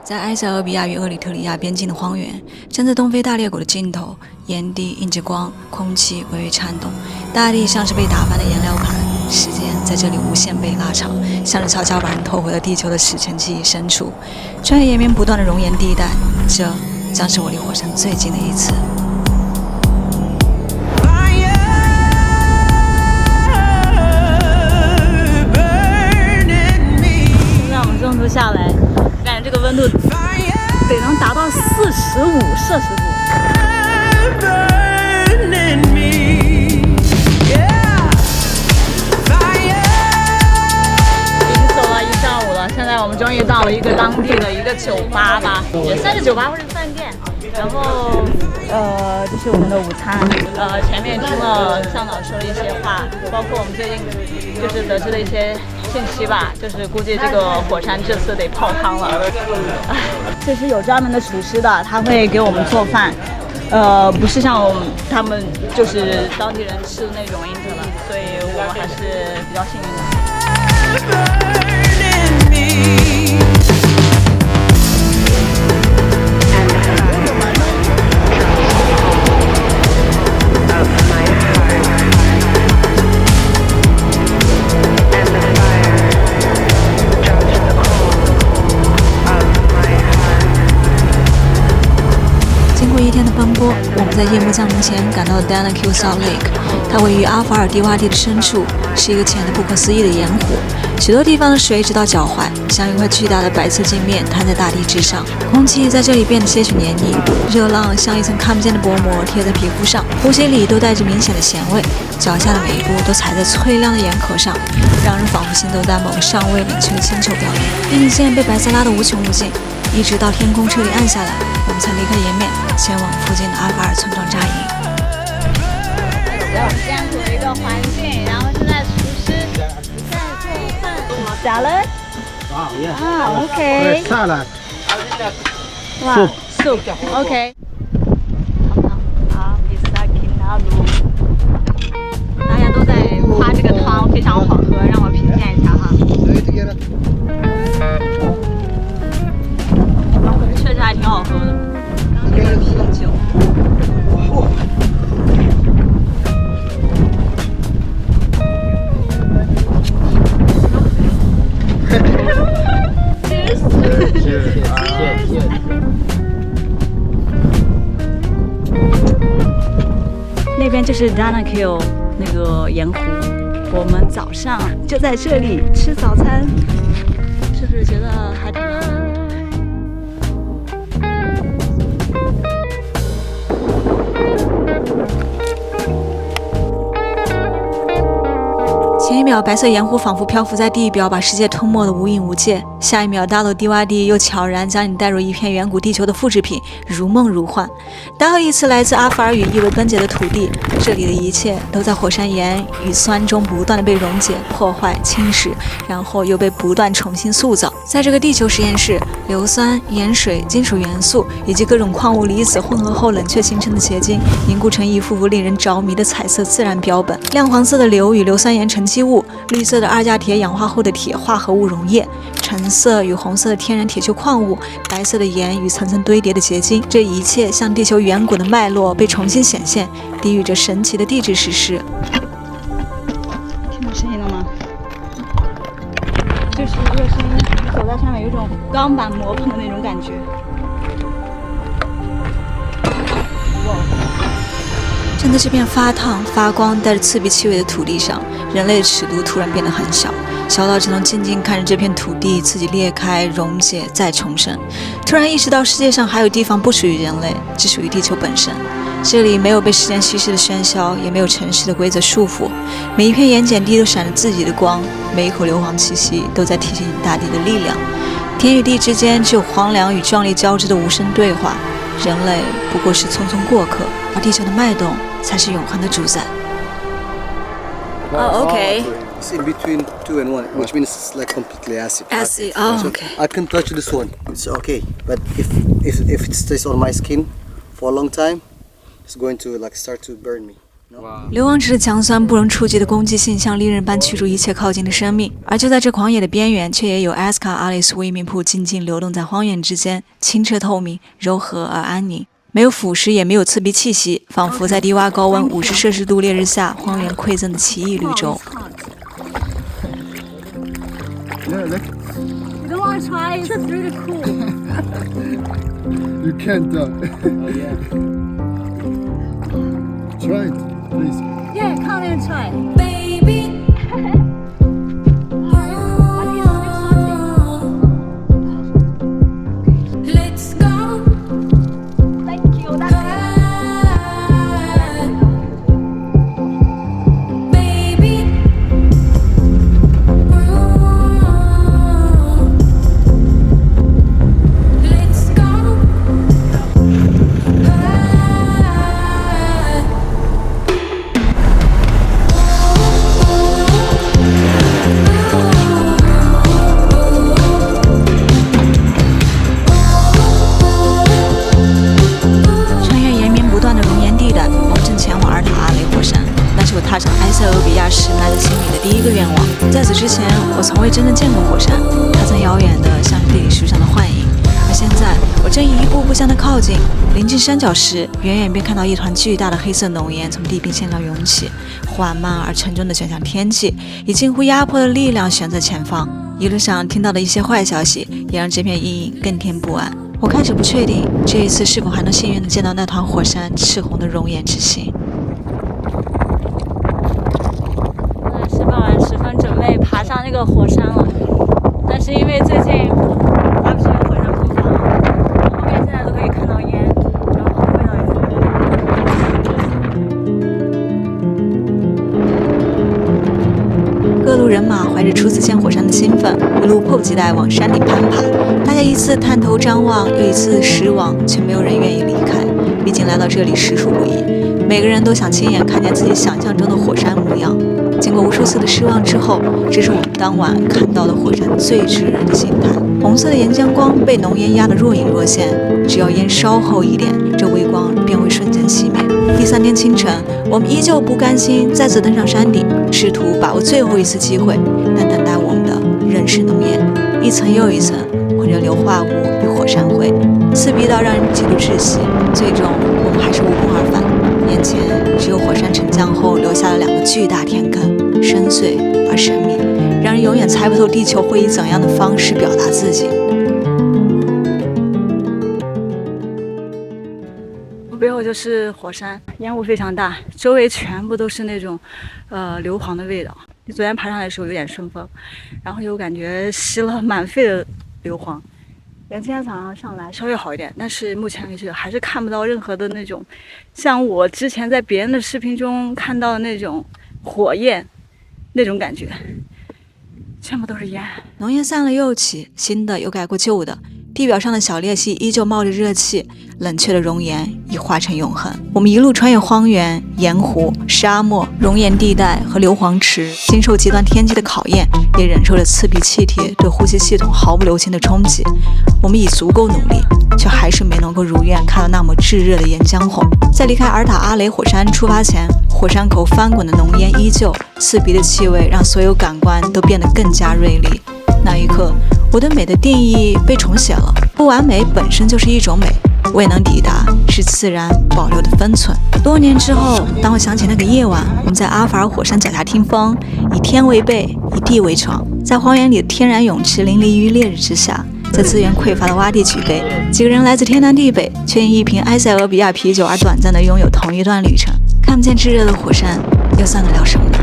在埃塞俄比亚与厄里特里亚边境的荒原，站在东非大裂谷的尽头，岩地映着光，空气微微颤动，大地像是被打翻的颜料盘，时间在这里无限被拉长，像是悄悄把人拖回了地球的史前记忆深处。穿越延绵不断的熔岩地带，这将是我离火山最近的一次。让我们中途下来，感觉这个温度得能达到45摄氏度。已经走了一上午了，现在我们终于到了一个当地的一个酒吧吧，也算是酒吧或者饭店。然后这是我们的午餐。前面听了向导说了一些话，包括我们最近就是得知的一些信息吧，就是估计这个火山这次得泡汤了。这是有专门的厨师的，他会给我们做饭。不是像他们就是当地人吃的那种 internet， 所以我们还是比较幸运的。经过一天的奔波，我们在夜幕降临前赶到了 Danakil Salt Lake。它位于阿法尔低洼地的深处，是一个浅得不可思议的盐湖。许多地方的水直到脚踝，像一块巨大的白色镜面摊在大地之上。空气在这里变得些许黏腻，热浪像一层看不见的薄膜贴在皮肤上，呼吸里都带着明显的咸味。脚下的每一步都踩在脆亮的盐壳上，让人仿佛行走在某个尚未冷却的星球表面。地平线被白色拉得无穷无尽，一直到天空彻底暗下来，我们才离开岩面，前往附近的阿法尔村庄扎营。这样子的一个环境，然后现在厨师在做饭。Salad? Okay. Salad. 哇 ，soup. OK. 大家都在夸这个汤非常好喝，让我品鉴一下哈。确实还挺好喝的。这个啤酒。那边就是 Danakil 那个盐湖，我们早上就在这里吃早餐，是不是觉得还挺浪漫的？前一秒，白色盐湖仿佛漂浮在地表，把世界吞没得无影无界；下一秒，大陆低洼地又悄然将你带入一片远古地球的复制品，如梦如幻。大陆一词来自阿法尔语，意为分解的土地。这里的一切都在火山盐与酸中不断的被溶解、破坏、侵蚀，然后又被不断重新塑造。在这个地球实验室，硫酸、盐水、金属元素以及各种矿物离子混合后冷却形成的结晶，凝固成一幅幅令人着迷的彩色自然标本。亮黄色的硫与硫酸盐沉积物，绿色的二价铁氧化后的铁化合物溶液，橙色与红色的天然铁锈矿物，白色的盐与层层堆叠的结晶，这一切像地球远古的脉络被重新显现，低语着神奇的地质史诗。听到声音了吗？就是这个声音，走在上面有一种钢板磨碰的那种感觉。哇！站在这片发烫、发光、带着刺鼻气味的土地上，人类的尺度突然变得很小，小到只能静静看着这片土地自己裂开、溶解、再重生。突然意识到世界上还有地方不属于人类，只属于地球本身。这里没有被时间稀释的喧嚣，也没有城市的规则束缚。每一片盐碱地都闪着自己的光，每一口硫磺气息都在提醒大地的力量。天与地之间只有荒凉与壮丽交织的无声对话。人类不过是匆匆过客，而地球的脉动才是永恒的主宰。OK. It's in between 2 and 1, which means it's like completely acid. Acid. So Okay. I can touch this one. It's okay, but if it stays on my skin for a long time, it's going to like start to burn me. 硫磺池的强酸不容触及的攻击性像利刃般驱逐一切靠近的生命，而就在这狂野的边缘，却也有埃斯卡阿里斯威明瀑静静流动在荒原之间，清澈透明，柔和而安宁，没有腐蚀，也没有刺鼻气息，仿佛在低洼高温50摄氏度烈日下，荒原馈赠的奇异绿洲。Yeah, look. You don't want to try? It's really cool. You can't. Yeah. Try it, please. Yeah, come and try. Baby, let's go. Thank you. Baby, let's go. 穿越延绵不断的熔岩地带，我们正前往阿尔塔阿雷火山。那是我踏上埃塞俄比亚时埋在心里的第一个愿望。在此之前，我从未真正见过火山，它曾遥远的像是地理书上的幻影。而现在，我正一步步向它靠近。临近山脚时，远远便看到一团巨大的黑色浓烟从地平线上涌起，缓慢而沉重地卷向天际，以近乎压迫的力量悬在前方。一路上听到的一些坏消息，也让这片阴影更添不安。我开始不确定这一次是否还能幸运地见到那团火山赤红的熔岩之心。是傍晚时分，准备爬上那个火山了。但是因为最近它不是有火山喷发吗？后面现在都可以看到烟，然后味道也特别各路人马怀着初次见火山的兴奋，一路迫不及待往山顶攀爬。大家一次探头张望，又一次失望，却没有人愿意离开。毕竟来到这里实属不易，每个人都想亲眼看见自己想象中的火山模样。经过无数次的失望之后，这是我们当晚看到的火山最炙热的形态。红色的岩浆光被浓烟压得若隐若现，只要烟稍厚一点，这微光便会瞬间熄灭。第3天清晨，我们依旧不甘心，再次登上山顶，试图把握最后一次机会，但等待我们的仍是浓烟，一层又一层混着硫化物与火山灰，刺鼻到让人极度窒息。最终，我们还是无功而返，眼前只有火山沉降后留下了2个巨大天坑，深邃而神秘，让人永远猜不透地球会以怎样的方式表达自己。我背后就是火山，烟雾非常大，周围全部都是那种硫磺的味道。昨天爬上来的时候有点顺风，然后又感觉吸了满肺的硫磺。今天早上上来稍微好一点，但是目前为止还是看不到任何的那种像我之前在别人的视频中看到的那种火焰那种感觉，全部都是烟。浓烟散了又起，新的又盖过旧的，地表上的小裂隙依旧冒着热气，冷却的熔岩已化成永恒。我们一路穿越荒原、盐湖、沙漠、熔岩地带和硫磺池，经受极端天气的考验，也忍受着刺鼻气体对呼吸系统毫不留情的冲击。我们已足够努力，却还是没能够如愿看到那抹炙热的岩浆红。在离开阿尔塔阿雷火山出发前，火山口翻滚的浓烟依旧，刺鼻的气味让所有感官都变得更加锐利。那一刻，我对美的定义被重写了。不完美本身就是一种美，未能抵达是自然保留的分寸。多年之后，当我想起那个夜晚，我们在阿法尔火山脚下听风，以天为被，以地为床，在荒原里的天然泳池淋漓于烈日之下，在资源匮乏的洼地举杯，几个人来自天南地北，却因一瓶埃塞俄比亚啤酒而短暂地拥有同一段旅程。看不见炙热的火山，又算得了什么呢？